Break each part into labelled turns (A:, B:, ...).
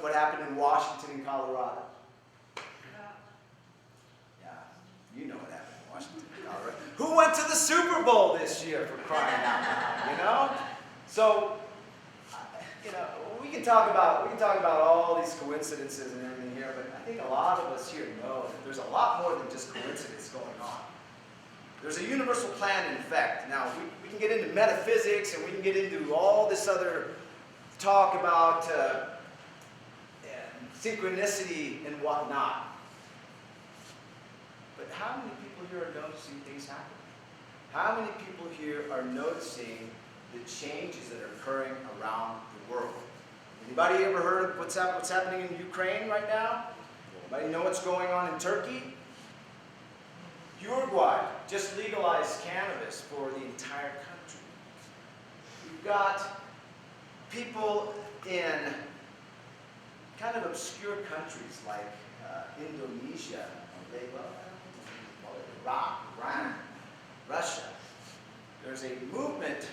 A: what happened in Washington and Colorado? Yeah, you know what happened in Washington and Colorado. Who went to the Super Bowl this year, for crying out loud, you know? So, you know, we can talk about all these coincidences and everything here, but I think a lot of us here know that there's a lot more than just coincidence going on. There's a universal plan in effect. Now, we can get into metaphysics and we can get into all this other talk about synchronicity and whatnot. But how many people here are noticing things happen? How many people here are noticing the changes that are occurring around the world? Anybody ever heard of what's happening in Ukraine right now? Anybody know what's going on in Turkey? Uruguay just legalized cannabis for the entire country. We've got people in kind of obscure countries like Indonesia, Iraq, Iran, Russia. There's a movement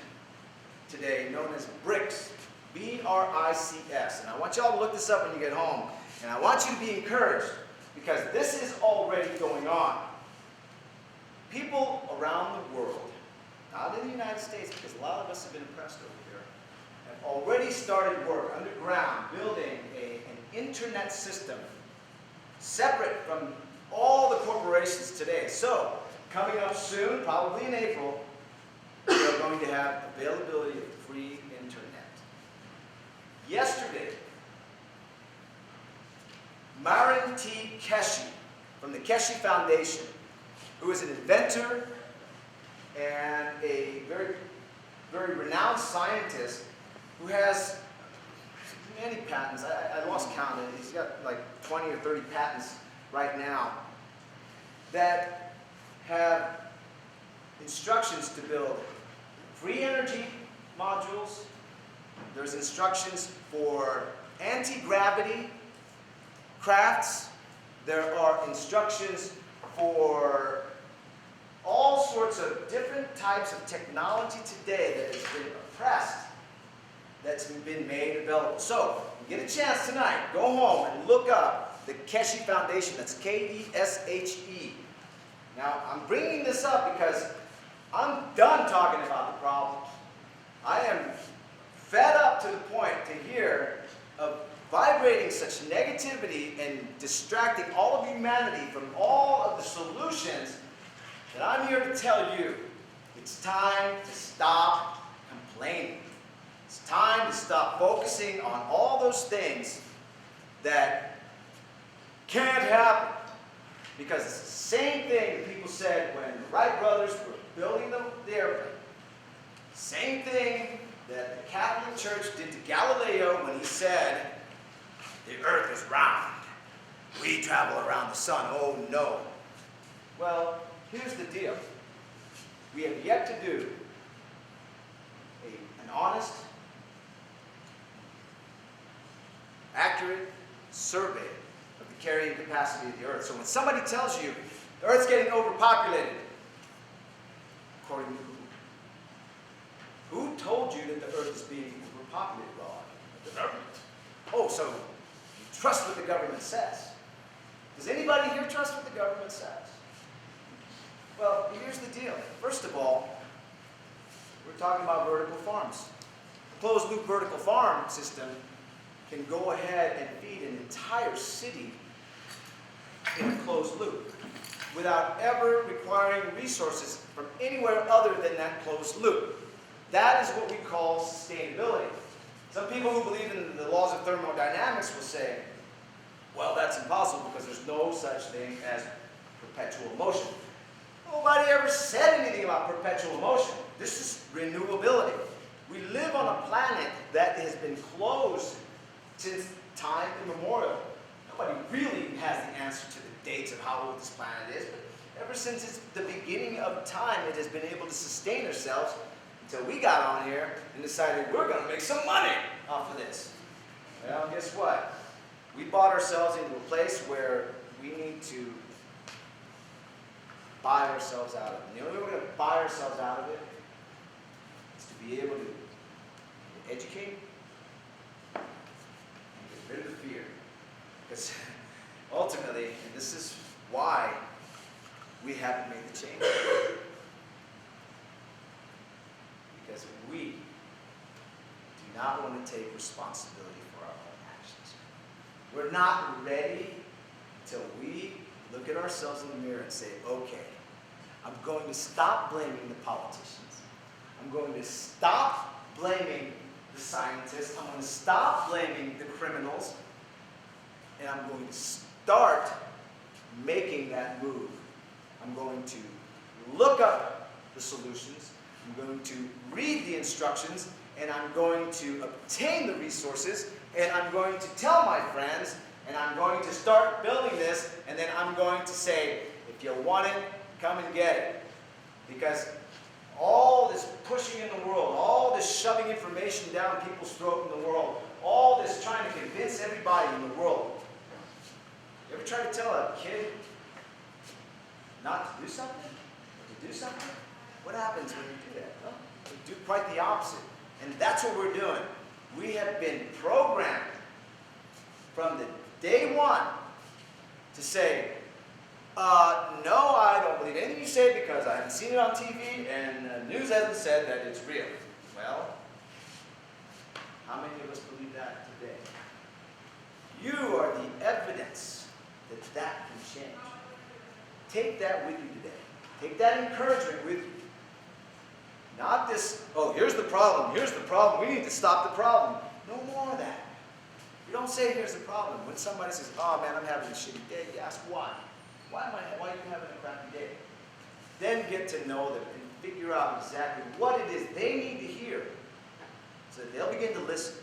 A: today known as BRICS, B-R-I-C-S. And I want y'all to look this up when you get home. And I want you to be encouraged because this is already going on. People around the world, not in the United States, because a lot of us have been oppressed over here, have already started work underground, building an internet system separate from all the corporations today. So, coming up soon, probably in April, we are going to have availability of free internet. Yesterday, Marin T. Keshi from the Keshi Foundation, who is an inventor and a very, very renowned scientist who has many patents. I lost count. He's got like 20 or 30 patents right now that have instructions to build free energy modules. There's instructions for anti-gravity crafts. There are instructions for all sorts of different types of technology today that has been oppressed, that's been made available. So, you get a chance tonight, go home and look up the Keshi Foundation. That's K-E-S-H-E. Now, I'm bringing this up because I'm done talking about the problems. I am fed up to the point to hear of vibrating such negativity and distracting all of humanity from all of the solutions that I'm here to tell you, it's time to stop complaining. It's time to stop focusing on all those things that can't happen. Because it's the same thing that people said when the Wright brothers were building the airplane. Same thing that the Catholic Church did to Galileo when he said, the earth is round. We travel around the sun. Oh no. Well, here's the deal. We have yet to do an honest, accurate survey of the carrying capacity of the earth. So when somebody tells you the earth's getting overpopulated, according to who? Who told you that the earth is being overpopulated? Well, the government. Oh, so you trust what the government says. Does anybody here trust what the government says? Well, here's the deal. First of all, we're talking about vertical farms. A closed-loop vertical farm system can go ahead and feed an entire city in a closed loop without ever requiring resources from anywhere other than that closed loop. That is what we call sustainability. Some people who believe in the laws of thermodynamics will say, well, that's impossible because there's no such thing as perpetual motion. Nobody ever said anything about perpetual motion. This is renewability. We live on a planet that has been closed since time immemorial. Nobody really has the answer to the dates of how old this planet is, but ever since it's the beginning of time, it has been able to sustain ourselves until we got on here and decided we're going to make some money off of this. Well, guess what? We bought ourselves into a place where we need to buy ourselves out of it. And the only way we're going to buy ourselves out of it is to be able to educate and get rid of the fear. Because ultimately, and this is why we haven't made the change. Because we do not want to take responsibility for our own actions. We're not ready until we look at ourselves in the mirror and say, okay, I'm going to stop blaming the politicians. I'm going to stop blaming the scientists. I'm going to stop blaming the criminals. And I'm going to start making that move. I'm going to look up the solutions. I'm going to read the instructions. And I'm going to obtain the resources. And I'm going to tell my friends. And I'm going to start building this. And then I'm going to say, if you want it, come and get it. Because all this pushing in the world, all this shoving information down people's throat in the world, all this trying to convince everybody in the world. You ever try to tell a kid not to do something? Or to do something? What happens when you do that? Well, you do quite the opposite. And that's what we're doing. We have been programmed from the day one to say, no, I don't believe anything you say because I haven't seen it on TV and the news hasn't said that it's real. Well, how many of us believe that today? You are the evidence that that can change. Take that with you today. Take that encouragement with you. Not this, oh, here's the problem, we need to stop the problem. No more of that. You don't say, here's the problem. When somebody says, oh man, I'm having a shitty day, you ask why. Why are you having a crappy day? Then get to know them and figure out exactly what it is they need to hear so that they'll begin to listen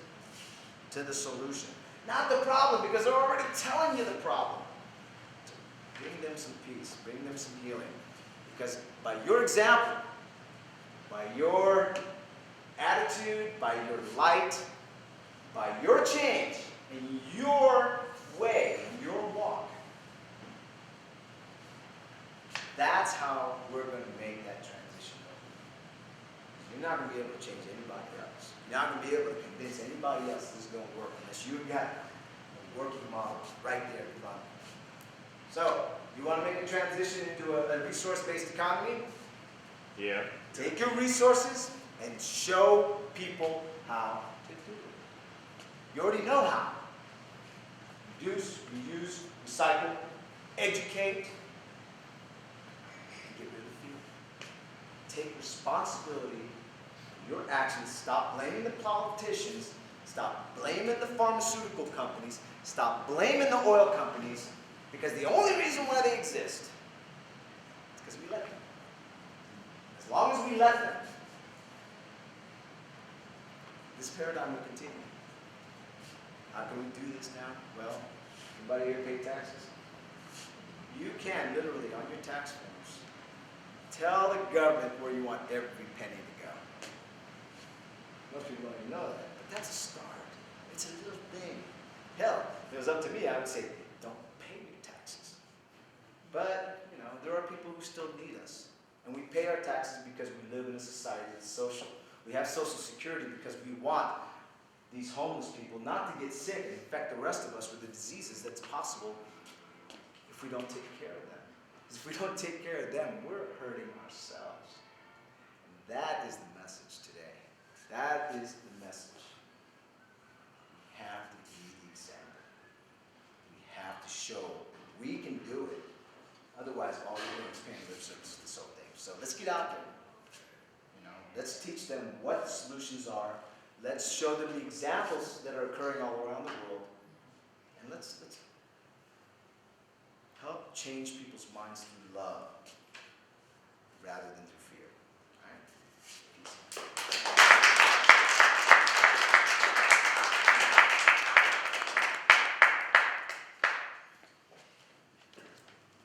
A: to the solution. Not the problem, because they're already telling you the problem. Bring them some peace, bring them some healing. Because by your example, by your attitude, by your light, by your change, in your way, in your walk, that's how we're going to make that transition. You're not going to be able to change anybody else. You're not going to be able to convince anybody else this is going to work unless you've got a working model right there in front of you. So, you want to make a transition into a resource-based economy?
B: Yeah.
A: Take your resources and show people how to do it. You already know how. Reduce, reuse, recycle, educate, get rid of fear. Take responsibility for your actions. Stop blaming the politicians. Stop blaming the pharmaceutical companies. Stop blaming the oil companies. Because the only reason why they exist is because we let them. As long as we let them, this paradigm will continue. How can we do this now? Well, anybody here pay taxes? You can literally, on your tax forms, tell the government where you want every penny to go. Most people don't even know that, but that's a start. It's a little thing. Hell, if it was up to me, I would say, don't pay your taxes. But, you know, there are people who still need us. And we pay our taxes because we live in a society that's social. We have Social Security because we want these homeless people not to get sick and infect the rest of us with the diseases that's possible if we don't take care of them. Because if we don't take care of them, we're hurting ourselves. And that is the message today. That is the message. We have to be the example. We have to show we can do it. Otherwise, all we're doing is paying lip service to this whole thing. So let's get out there. You know, let's teach them what the solutions are. Let's show them the examples that are occurring all around the world. And let's help change people's minds through love rather than through fear. All right?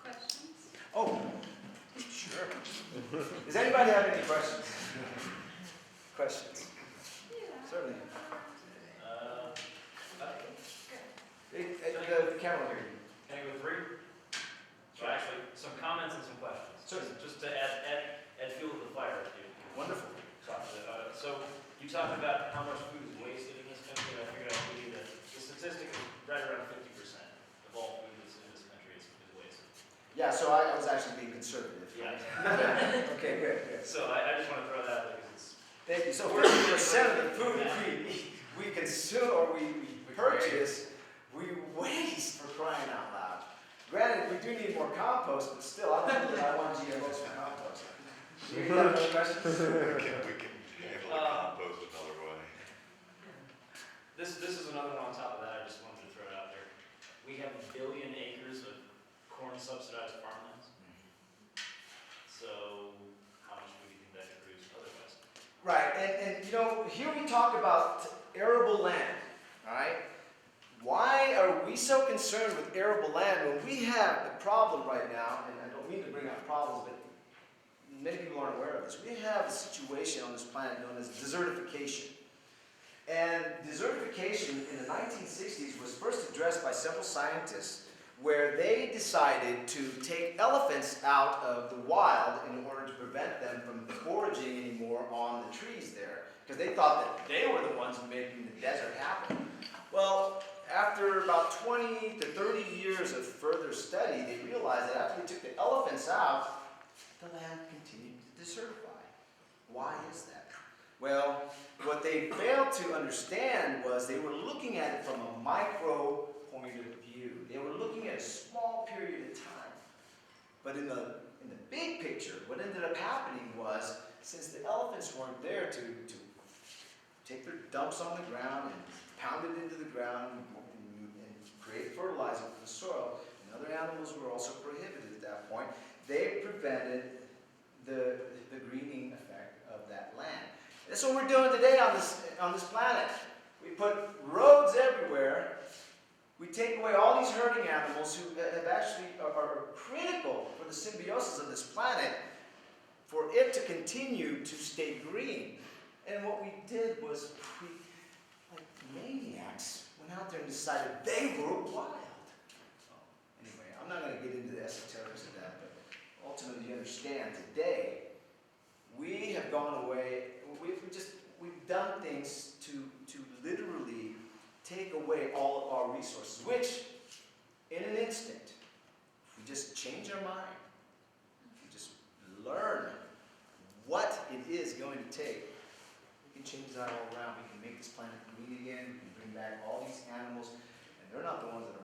C: Questions?
A: Oh, sure. Does anybody have any questions? Questions? Certainly. The camera here.
D: Can I go three? So actually, some comments and some questions.
A: Sure.
D: Just to add fuel to the fire.
A: Wonderful.
D: So you talked about how much food is wasted in this country, and I figured I'd give you the statistic is right around 50%.
A: Yeah, so I was actually being conservative.
D: Yeah.
A: Okay, good.
D: So I just want to throw that out there because it's.
A: Thank you. So 50% of the food we consume or we purchase, we waste, for crying out loud. Granted, we do need more compost, but still, I don't know that I want GMOs for compost. You got another question?
B: We can handle the compost another way.
D: This is another one on top of that. I just wanted to throw it out there. We have 1 billion acres of corn subsidized farmlands. So how much do you think that could produce otherwise?
A: Right, and you know, here we talk about arable land, all right? Why are we so concerned with arable land when we have a problem right now, and I don't mean to bring up problems, but many people aren't aware of this. We have a situation on this planet known as desertification. And desertification in the 1960s was first addressed by several scientists where they decided to take elephants out of the wild in order to prevent them from foraging anymore on the trees there, because they thought that they were the ones making the desert happen. Well, after about 20 to 30 years of further study, they realized that after they took the elephants out, the land continued to desertify. Why is that? Well, what they failed to understand was they were looking at it from a micro point of view. They were looking at a small period of time. But in the big picture, what ended up happening was, since the elephants weren't there to take their dumps on the ground and pound it into the ground and create fertilizer for the soil, and other animals were also prohibited at that point, they prevented the greening effect of that land. That's what we're doing today on this planet. We put roads everywhere. We take away all these herding animals who have actually are critical for the symbiosis of this planet, for it to continue to stay green. And what we did was, we, like maniacs, went out there and decided they were wild. Anyway, I'm not going to get into the esoterics of that, but ultimately you understand today, we have gone away, we've done things to literally take away all of our resources, which, in an instant, if we just change our mind, if we just learn what it is going to take, we can change that all around. We can make this planet green again, we can bring back all these animals, and they're not the ones that are